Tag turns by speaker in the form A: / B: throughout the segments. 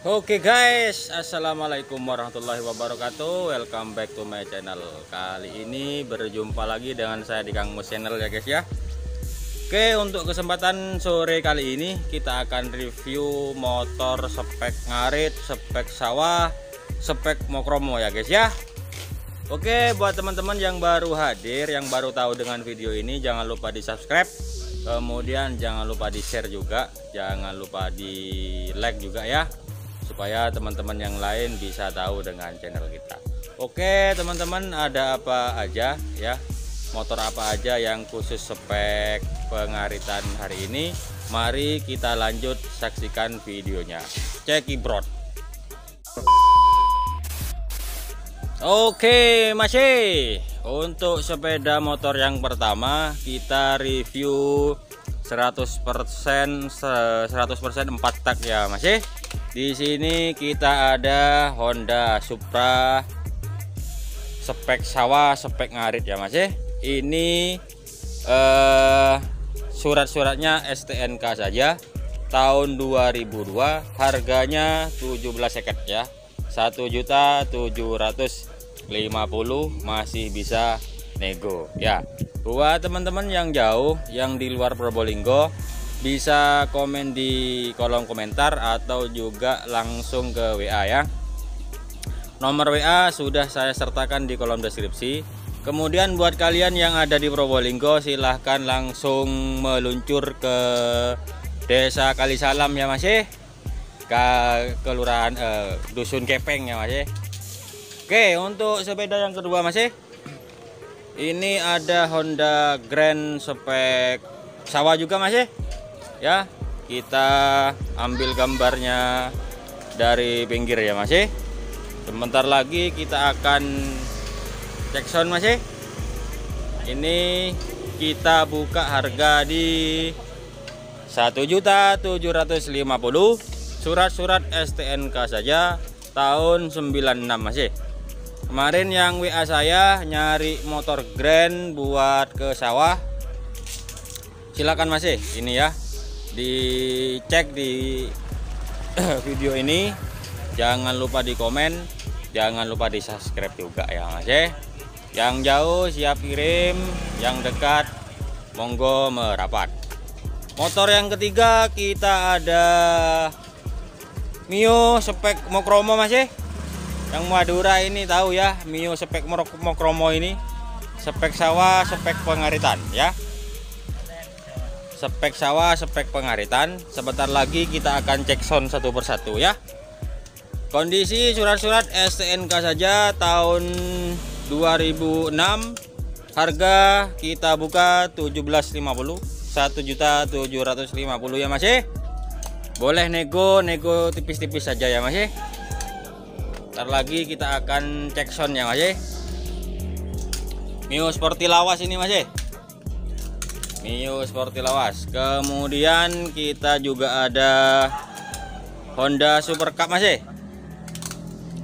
A: Oke guys, assalamualaikum warahmatullahi wabarakatuh. Welcome back to my channel. Kali ini berjumpa lagi dengan saya di Kang Mus Channel ya guys ya. Oke, untuk kesempatan sore kali ini kita akan review motor spek ngarit, spek sawah, spek mokromo ya guys ya. Oke, buat teman-teman yang baru hadir, yang baru tahu dengan video ini, jangan lupa di subscribe, kemudian jangan lupa di share juga, jangan lupa di like juga ya, supaya teman-teman yang lain bisa tahu dengan channel kita. Oke teman-teman, ada apa aja ya, motor apa aja yang khusus spek pengaritan hari ini, mari kita lanjut saksikan videonya. Cekibrot. Oke masih untuk sepeda motor yang pertama, kita review 100% 4 tak ya masih. Di sini kita ada Honda Supra spek sawah, spek ngarit ya Mas. Ini surat-suratnya STNK saja, tahun 2002, harganya 17 seket ya, 1.750.000, masih bisa nego ya. Buat teman-teman yang jauh, yang di luar Probolinggo, bisa komen di kolom komentar atau juga langsung ke WA ya. Nomor WA sudah saya sertakan di kolom deskripsi. Kemudian buat kalian yang ada di Probolinggo, silahkan langsung meluncur ke Desa Kalisalam ya Mas, ke kelurahan Dusun Kepeng ya Mas. Oke, untuk sepeda yang kedua Mas, ini ada Honda Grand spek sawah juga Mas ya. Kita ambil gambarnya dari pinggir ya Mas. Sebentar lagi kita akan cek sound Mas. Ini kita buka harga di 1.750.000, surat-surat STNK saja, tahun 96 Mas. Kemarin yang WA saya nyari motor Grand buat ke sawah, silakan Mas, ini ya, dicek di video ini. Jangan lupa di komen, jangan lupa di subscribe juga ya Mas. Yang jauh siap kirim, yang dekat monggo merapat. Motor yang ketiga kita ada Mio spek mokromo Mas. Yang Madura ini tahu ya, Mio spek mokromo ini spek sawah, spek pengaritan ya. Spek sawah, spek pengaritan. Sebentar lagi kita akan cek sound satu persatu ya. Kondisi surat-surat STNK saja, tahun 2006. Harga kita buka 17.50, 1.750.000 ya Mas. Boleh nego tipis-tipis saja ya Mas. Ntar lagi kita akan cek sound ya Mas. Mio Sporty lawas ini Mas. Mio Sporty lawas. Kemudian kita juga ada Honda Super Cup Mas.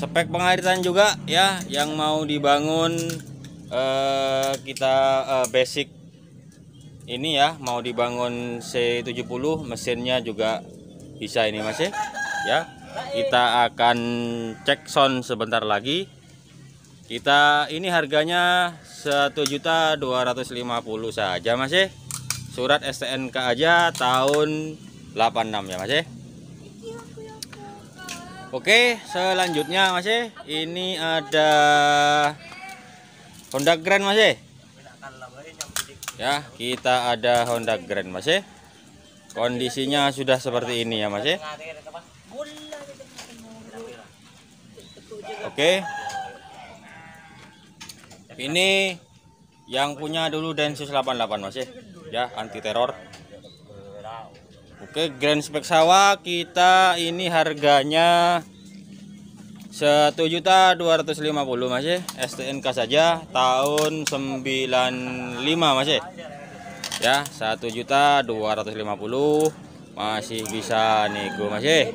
A: Spek pengaritan juga ya, yang mau dibangun kita basic ini ya, mau dibangun C70, mesinnya juga bisa ini Mas ya. Kita akan cek sound sebentar lagi. Kita ini harganya 1.250.000 saja Mas. Surat STNK aja, tahun 86 ya Mas. Oke, selanjutnya Mas, ini ada Honda Grand Mas. Ya, kita ada Honda Grand Mas. Kondisinya sudah seperti ini ya Mas. Oke. Ini yang punya dulu Densus 88 Mas ya, anti teror. Oke, Grand spek sawah kita ini harganya 1.250.000 Mas. STNK saja, tahun 95 Mas ya. 1.250.000, masih bisa nego Mas ya.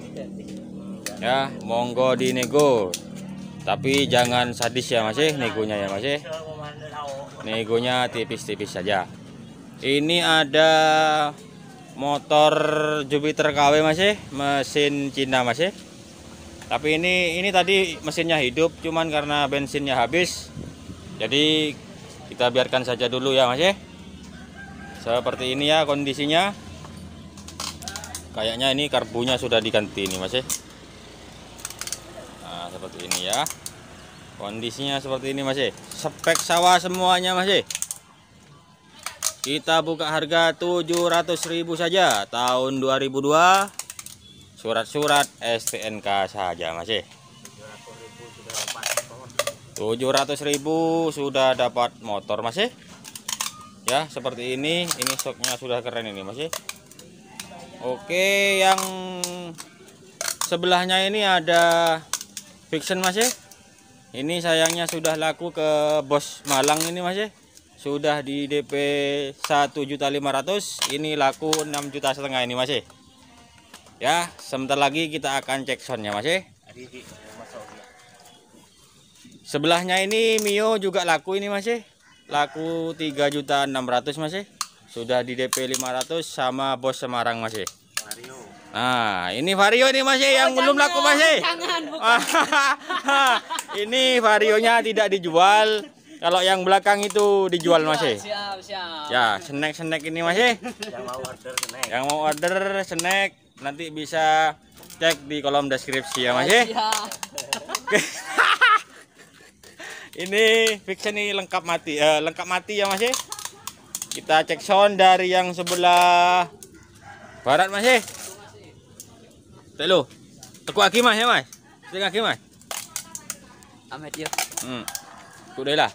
A: Monggo dinego, tapi jangan sadis ya Mas, negonya ya Mas. Negonya tipis-tipis saja. Ini ada motor Jupiter KW Mas, mesin Cina Mas. Tapi ini tadi mesinnya hidup, cuman karena bensinnya habis. Jadi kita biarkan saja dulu ya Mas ya. Seperti ini ya kondisinya. Kayaknya ini karbunya sudah diganti nih Mas ya. Nah, seperti ini ya. Kondisinya seperti ini Mas ya. Spek sawah semuanya Mas ya. Kita buka harga 700.000 saja tahun 2002. Surat-surat STNK saja Mas ya. 700.000 sudah dapat motor Mas ya. Ya, seperti ini stoknya sudah keren ini Mas ya. Oke, yang sebelahnya ini ada Vixen Mas ya. Ini sayangnya sudah laku ke Bos Malang ini Mas ya. Sudah di DP 1.500.000, ini laku 6,5 juta ini Mas ya. Ya, sebentar lagi kita akan cek soundnya Mas ya. Sebelahnya ini Mio juga laku ini Mas ya. Laku 3.600.000 Mas ya. Sudah di DP 500 sama Bos Semarang Mas ya. Nah, ini Vario nih Mas ya yang belum laku Mas ya. Ini Varionya tidak dijual. Kalau yang belakang itu dijual Mas ya.
B: Siap.
A: Ya, snack ini Mas ya. Yang mau order snack nanti bisa cek di kolom deskripsi ya Mas ya. Ini Vixen ini lengkap mati ya Mas ya. Kita cek sound dari yang sebelah barat Mas ya. Telo. Teku lagi Mas ya Mas. Cek lagi Mas.
B: Amet ya.
A: Udah lah.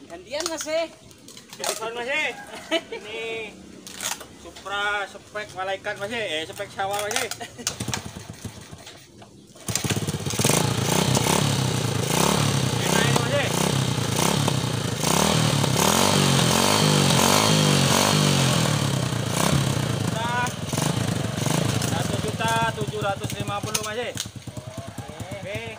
B: Gantian Mas ya.
A: Sound Mas ya. Ini Supra spek malaikat Mas ya. Spek sawah Mas ya. Mas ya. Oke.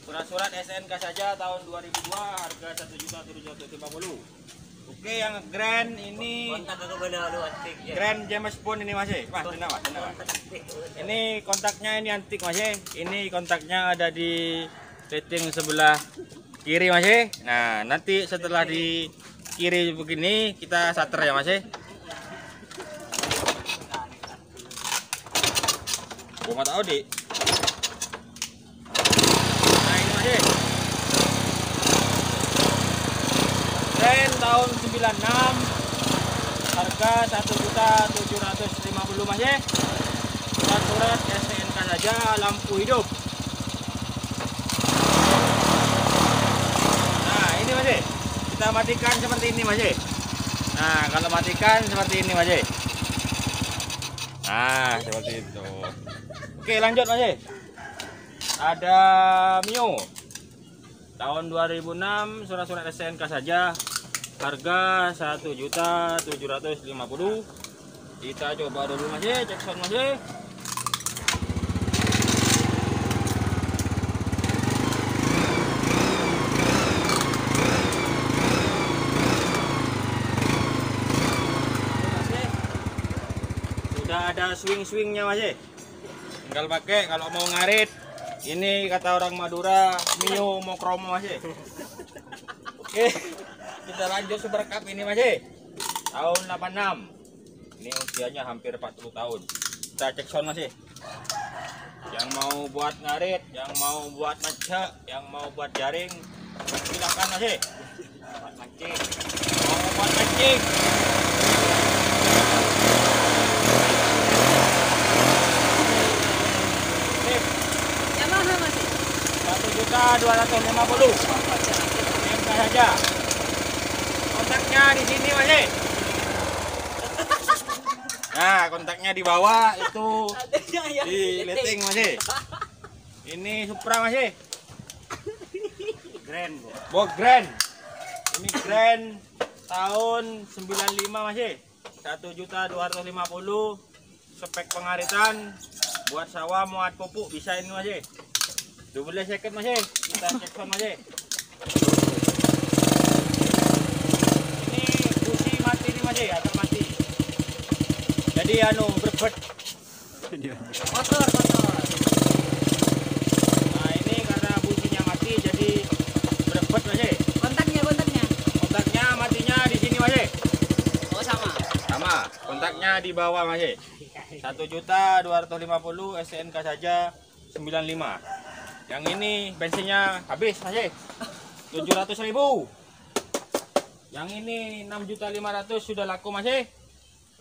A: Surat-surat SNK saja tahun 2002 harga 1.750.000. Oke, yang Grand ini Grand James Bond ini Mas ya. Mas, benar Mas. Ini kontaknya ini antik Mas ya. Ini kontaknya ada di setting sebelah kiri Mas ya. Nah, nanti setelah di kiri begini kita starter ya Mas ya. Gua nggak tahu dik. Nah ini Mas Keren tahun 96, harga 1.750.000 Mas ya. Surat-surat STNK saja, lampu hidup. Nah ini Mas ya. Kita matikan seperti ini Mas ya. Nah kalau matikan seperti ini Mas ya. Nah seperti itu. Oke lanjut Mas ya. Ada Mio tahun 2006, surat-surat STNK saja, harga 1.750.000. Kita coba dulu Mas ya, cek sound Mas ya. Sudah ada swing-swingnya Mas ya. Tinggal pakai kalau mau ngarit. Ini kata orang Madura, Mio mau kromo Mas ya. Oke, kita lanjut Super Cup ini Mas ya. Tahun 86. Ini usianya hampir 40 tahun. Kita cek sound Mas ya. Yang mau buat ngarit, yang mau buat ngecek, yang mau buat jaring, silakan Mas ya. Buat mancing. Mau buat mancing.
B: Yamaha Mas.
A: 1.250.000. MK saja. Kontaknya di sini Mas. Nah, kontaknya di bawah itu di letting Mas. Ini Supra Mas. Grand. Bo Grand. Ini Grand tahun 95 Mas. 1.250.000. Spek pengaritan buat sawah muat pupuk bisa ini Mas. 12 second Mas. Kita cek sound Mas. Ini busi mati nih Mas, agak mati. Jadi berbet.
B: Kotor.
A: Nah ini karena businya mati jadi berbet Mas.
B: Kontaknya.
A: Kontaknya matinya di sini Mas.
B: Oh sama.
A: Sama, kontaknya di bawah Mas. 1.250.000 STNK saja 95. Yang ini bensinnya habis Mas. 700.000. Yang ini 6.500.000 sudah laku Mas.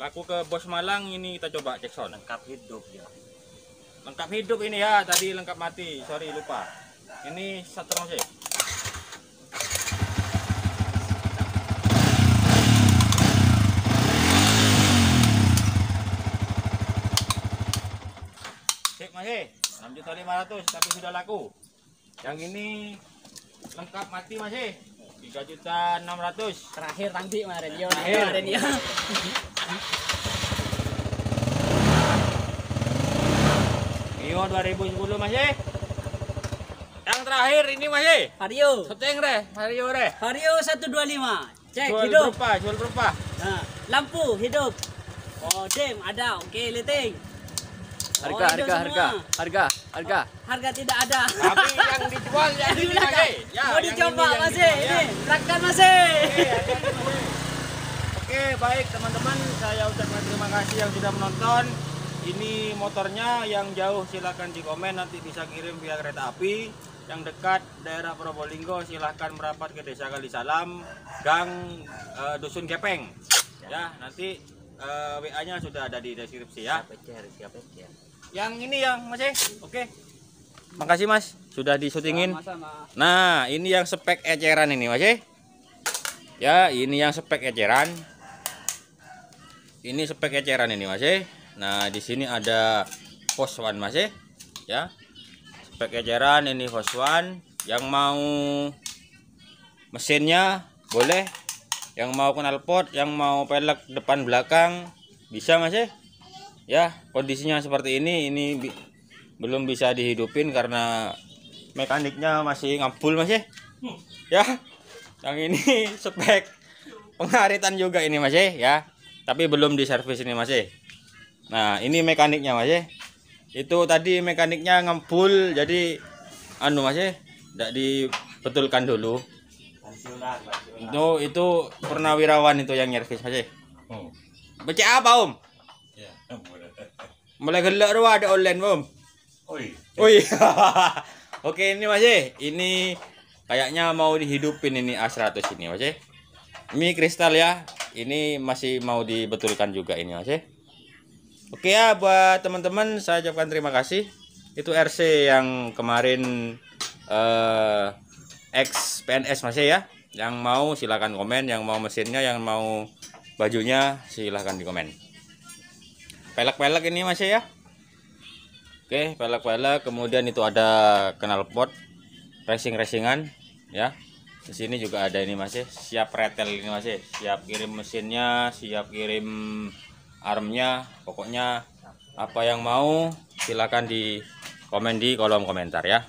A: Laku ke Bos Malang. Ini kita coba cek sound.
B: Lengkap hidup ya.
A: Lengkap hidup ini ya, tadi lengkap mati. Sorry lupa. Ini starter Mas. Sip Mas. 6.500.000 tapi sudah laku. Yang ini lengkap mati Mas. 3.600.000.
B: Terakhir nanti kemarin ya.
A: Terakhir.
B: Ya.
A: Mio 2010 Mas. Yang terakhir ini Mas.
B: Vario.
A: Seteng deh, Mario deh.
B: Vario 125. Cek
A: Jual
B: hidup.
A: berapa?
B: Nah, lampu hidup. Oh, dem ada. Oke, liting. Oh, hidup semua. Harga tidak ada.
A: Tapi yang dijual ya ini Mas. Ya,
B: Mau
A: yang
B: dicoba
A: yang
B: Mas.
A: dijual, ya.
B: Ini, berangkat Mas.
A: Oke, baik teman-teman, saya ucapkan terima kasih yang sudah menonton. Ini motornya yang jauh silakan di komen, nanti bisa kirim via kereta api. Yang dekat daerah Probolinggo silahkan merapat ke Desa Kalisalam, Gang Dusun Gepeng. Ya, nanti WA-nya sudah ada di deskripsi ya.
B: Siap.
A: Yang ini yang Mas. Oke. Makasih Mas, sudah disutingin.
B: Sama-sama.
A: Nah, ini yang spek eceran ini Mas. Ya, ini yang spek eceran. Ini spek eceran ini Mas. Nah, di sini ada Fos One Mas. Ya. Spek eceran ini Fos One. Yang mau mesinnya boleh. Yang mau knalpot, yang mau pelek depan belakang bisa Mas. Ya, kondisinya seperti ini belum bisa dihidupin karena mekaniknya masih ngabul Mas. Ya. Yang ini spek pengaritan juga ini Mas ya. Tapi belum diservis ini Mas. Nah, ini mekaniknya Mas. Itu tadi mekaniknya ngabul jadi Mas enggak dibetulkan dulu. Itu purnawirawan itu yang nyervis Mas. Becek apa Om? Mulai gelak ada online Om. Oi. Oke ini Mas. Ini kayaknya mau dihidupin ini A100 ini Mas. Ini kristal ya. Ini masih mau dibetulkan juga ini Mas. Oke ya, buat teman-teman saya ucapkan terima kasih. Itu RC yang kemarin ex PNS Mas ya. Yang mau silakan komen, yang mau mesinnya, yang mau bajunya silahkan di komen. Pelek-pelek ini Mas ya. Oke, pelek-pelek, kemudian itu ada knalpot racing-racingan ya. Di sini juga ada ini Mas, siap retel ini Mas, siap kirim mesinnya, siap kirim armnya, pokoknya apa yang mau silakan di komen di kolom komentar ya.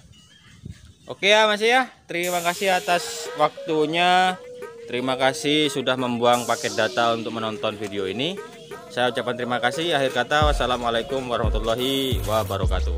A: Oke ya Mas ya, terima kasih atas waktunya. Terima kasih sudah membuang paket data untuk menonton video ini. Saya ucapkan terima kasih. Akhir kata, wassalamualaikum warahmatullahi wabarakatuh.